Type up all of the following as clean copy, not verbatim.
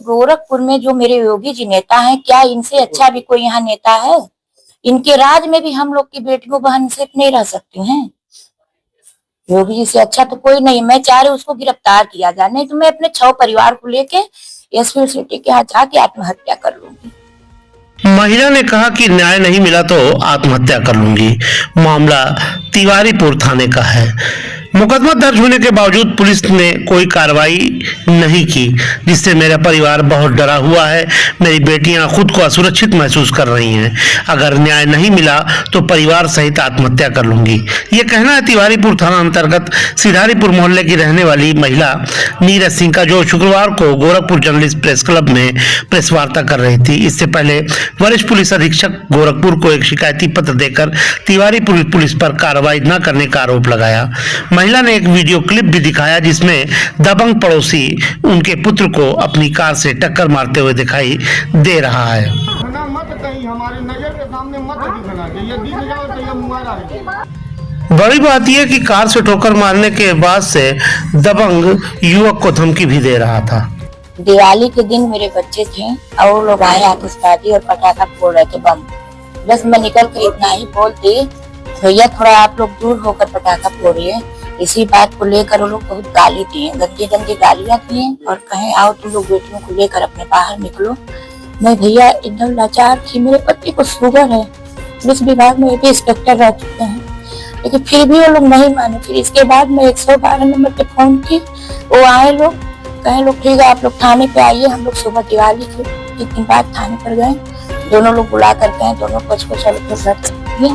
गोरखपुर में जो मेरे योगी जी नेता हैं, क्या इनसे अच्छा भी कोई यहाँ नेता है? इनके राज में भी हम लोग की बेटियों बहन सिर्फ नहीं रह सकती हैं। योगी जी से अच्छा तो कोई नहीं। मैं चाह रही उसको गिरफ्तार किया जाए, नहीं तो मैं अपने 6 परिवार को लेके एसपी सिटी के यहाँ जाके आत्महत्या कर लूंगी। महिला ने कहा कि न्याय नहीं मिला तो आत्महत्या कर लूंगी। मामला तिवारीपुर थाने का है। मुकदमा दर्ज होने के बावजूद पुलिस ने कोई कार्रवाई नहीं की, जिससे मेरा परिवार बहुत डरा हुआ है। मेरी बेटियां खुद को असुरक्षित महसूस कर रही हैं। अगर न्याय नहीं मिला तो परिवार सहित आत्महत्या कर लूंगी। ये कहना है तिवारीपुर थाना अंतर्गत सिधारीपुर मोहल्ले की रहने वाली महिला नीरज सिंह का, जो शुक्रवार को गोरखपुर जर्नलिस्ट प्रेस क्लब में प्रेस वार्ता कर रही थी। इससे पहले वरिष्ठ पुलिस अधीक्षक गोरखपुर को एक शिकायती पत्र देकर तिवारीपुर पुलिस पर कार्रवाई न करने का आरोप लगाया। महिला ने एक वीडियो क्लिप भी दिखाया जिसमें दबंग पड़ोसी उनके पुत्र को अपनी कार से टक्कर मारते हुए दिखाई दे रहा है। हमारे नजर के सामने मत दिखना चाहिए, दिख जाओ तो ये मुआवजा। बड़ी बात यह कि कार से ठोकर मारने के बाद से दबंग युवक को धमकी भी दे रहा था। दिवाली के दिन मेरे बच्चे थे और वो लोग आए आतिशबाजी और पटाखा फोड़ रहे थे, बम। बस मैं निकल कर इतना ही बोलती, भैया थोड़ा आप लोग दूर होकर पटाखा फोड़िए। इसी बात को लेकर वो लोग बहुत गाली दिए, गंदी गंदी गालियां दिए और कहे आओ तुम लोग बेटियों को लेकर अपने बाहर निकलो। मैं भैया एकदम लाचार थी। मेरे पति को शुगर है, पुलिस विभाग में भी इंस्पेक्टर रह चुके हैं, लेकिन फिर भी वो लोग नहीं माने। फिर इसके बाद मैं 112 नंबर पे फोन की, वो आए लोग, कहे लोग ठीक है आप लोग थाने पे आइए। हम लोग सुबह दिवाली के एक दिन बाद थाने पर गए, दोनों लोग बुला कर गए, दोनों को चलो।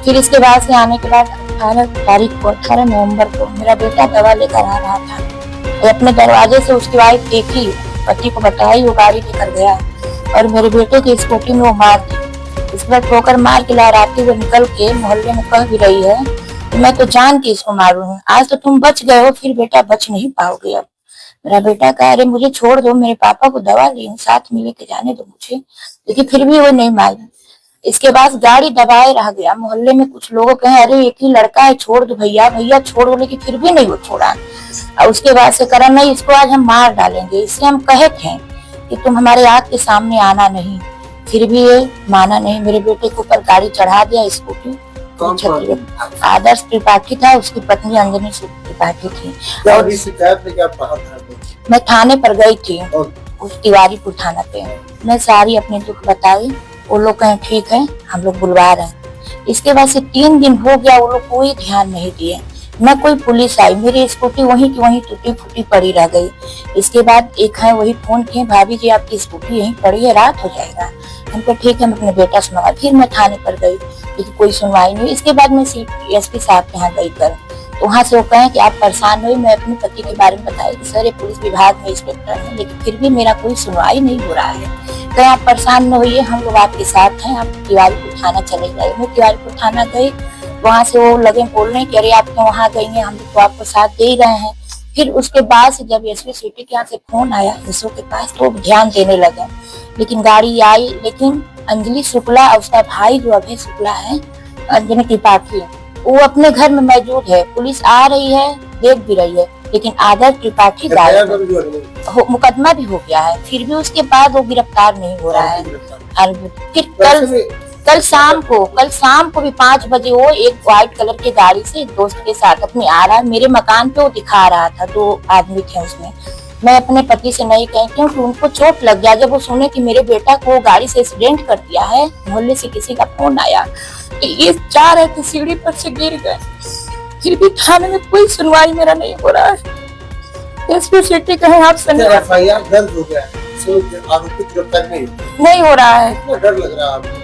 फिर इसके बाद से आने के बाद 18 नवंबर को मेरा बेटा दवा लेकर आ रहा था। तो अपने दरवाजे से उसकी वाइफ देखी, पति को बताई, वो गाड़ी लेकर गया और मेरे बेटे की स्कूटी में वो मार दी। इस पर ठोकर मार के लहराते हुए निकल के मोहल्ले में कह भी रही है कि मैं तो जान के इसको मारूंगी। आज तो तुम बच गए हो, फिर बेटा बच नहीं पाओगे। अब मेरा बेटा कह रहे मुझे छोड़ दो, मेरे पापा को दवा ली, साथ में लेके जाने दो मुझे, लेकिन फिर भी वो नहीं मानी। इसके बाद गाड़ी दबाए रह गया। मोहल्ले में कुछ लोगों कहे अरे एक ही लड़का है, छोड़ दो भैया, भैया छोड़ दो, लेकिन फिर भी नहीं वो छोड़ा। और उसके बाद से करा नहीं, इसको आज हम मार डालेंगे। इससे हम कहे थे कि तुम हमारे आँख के सामने आना नहीं, फिर भी ये माना नहीं। मेरे बेटे के ऊपर गाड़ी चढ़ा दिया, स्कूटी। आदर्श त्रिपाठी था, उसकी पत्नी अंजनी त्रिपाठी थी। और मैं थाने पर गई थी, उस तिवारीपुर थाना पे। मैं सारी अपने दुख बताई, वो लोग कहे ठीक है हम लोग बुलवा रहे हैं। इसके बाद से 3 दिन हो गया, वो लोग कोई ध्यान नहीं दिए, न कोई पुलिस आई। मेरी स्कूटी वहीं की वहीं टूटी फूटी पड़ी रह गई। इसके बाद एक है वही फोन किए, भाभी जी आपकी स्कूटी यहीं पड़ी है, रात हो जाएगा। हमको ठीक है, हम अपने बेटा सुनवा। फिर मैं थाने पर गई, लेकिन कोई सुनवाई नहीं। इसके बाद मैं एसपी साहब के यहाँ गई कर, वहाँ से वो कहे कि आप परेशान हुई। मैं अपने पति के बारे में बताया कि सर ये पुलिस विभाग में इंस्पेक्टर है, लेकिन फिर भी मेरा कोई सुनवाई नहीं हो रहा है। कहे आप परेशान न होइए, हम लोग आपके साथ हैं, आप तिवारीपुर थाना चले जाइए। मैं तिवारीपुर थाना गई, वहाँ से वो लगे बोलने कि अरे आप क्यों वहाँ गई हैं, हम लोग तो आपको साथ दे ही रहे हैं। फिर उसके बाद से जब एसपी सिटी के यहाँ से फोन आया एसओ के पास, तो ध्यान देने लगे। लेकिन गाड़ी आई, लेकिन अंजलि शुक्ला और उसका भाई जो अभय शुक्ला है, अंजनी त्रिपाठी, वो अपने घर में मौजूद है। पुलिस आ रही है, देख भी रही है, लेकिन आदर्श त्रिपाठी गायब। मुकदमा भी हो गया है, फिर भी उसके बाद वो गिरफ्तार नहीं हो रहा है। फिर कल शाम को भी 5 बजे वो एक व्हाइट कलर की गाड़ी से दोस्त के साथ अपने आ रहा है। मेरे मकान पे वो दिखा रहा था, 2 आदमी थे उसमें। मैं अपने पति से नहीं कही, क्योंकि उनको चोट लग गया। जब वो सुने कि मेरे बेटा को गाड़ी से एक्सीडेंट कर दिया है, मोहल्ले से किसी का फोन आया, ये जा रहे थे, सीढ़ी पर से गिर गए। फिर भी थाने में कोई सुनवाई मेरा नहीं हो रहा है। एसपी सिटी कहे आप एफआईआर दर्ज हो गया, आरोपित गिरफ्तार नहीं हो रहा है। डर लग रहा है,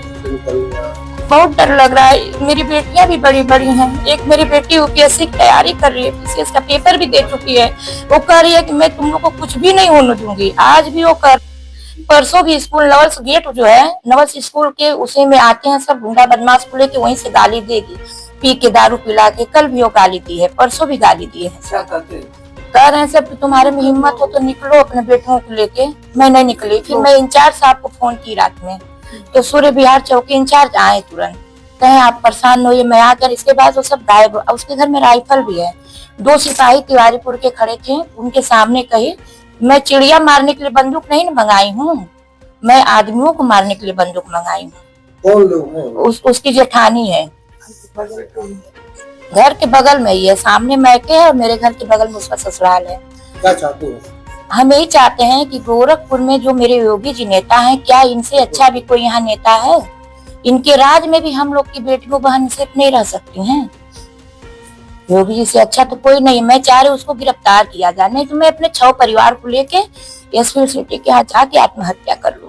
बहुत डर लग रहा है। मेरी बेटियां भी बड़ी बड़ी हैं। एक मेरी बेटी यूपीएससी की तैयारी कर रही है, पीसीएस का पेपर भी दे चुकी है। वो कह रही है कि मैं तुम लोग को कुछ भी नहीं होने दूंगी। आज भी वो कर, परसों भी स्कूल नवल्स गेट जो है, नवल्स स्कूल के उसी में आते हैं सब गुंडा बदमाश को लेके, वहीं से गाली देगी, पी के दारू पिला के। कल भी वो गाली दी है, परसों भी गाली दी है। कह रहे हैं सब तुम्हारे में हिम्मत हो तो निकलो अपने बेटों को लेके। मैं नहीं निकली। फिर मैं इंचार्ज साहब को फोन की रात में, तो सूर्य विहार चौकी इंचार्ज आए तुरंत, कहे आप परेशान हो, ये मैं आकर। इसके बाद वो सब गायब। उसके घर में राइफल भी है। 2 सिपाही तिवारीपुर के खड़े थे, उनके सामने कही मैं चिड़िया मारने के लिए बंदूक नहीं न मंगाई हूँ, मैं आदमियों को मारने के लिए बंदूक मंगाई हूँ। कौन लोग हैं? उसकी जेठानी है, घर के बगल में ही है, सामने मैके है और मेरे घर के बगल में उसका ससुराल है। क्या चाहते हैं? हम यही चाहते हैं कि गोरखपुर में जो मेरे योगी जी नेता हैं, क्या इनसे अच्छा भी कोई यहाँ नेता है? इनके राज में भी हम लोग की बेटियों बहन सेफ नहीं रह सकती हैं। योगी जी से अच्छा तो कोई नहीं। मैं चाह रही उसको गिरफ्तार किया जाए, नहीं तो मैं अपने 6 परिवार को लेके एसपी सिटी के यहाँ जाके आत्महत्या कर लूँ।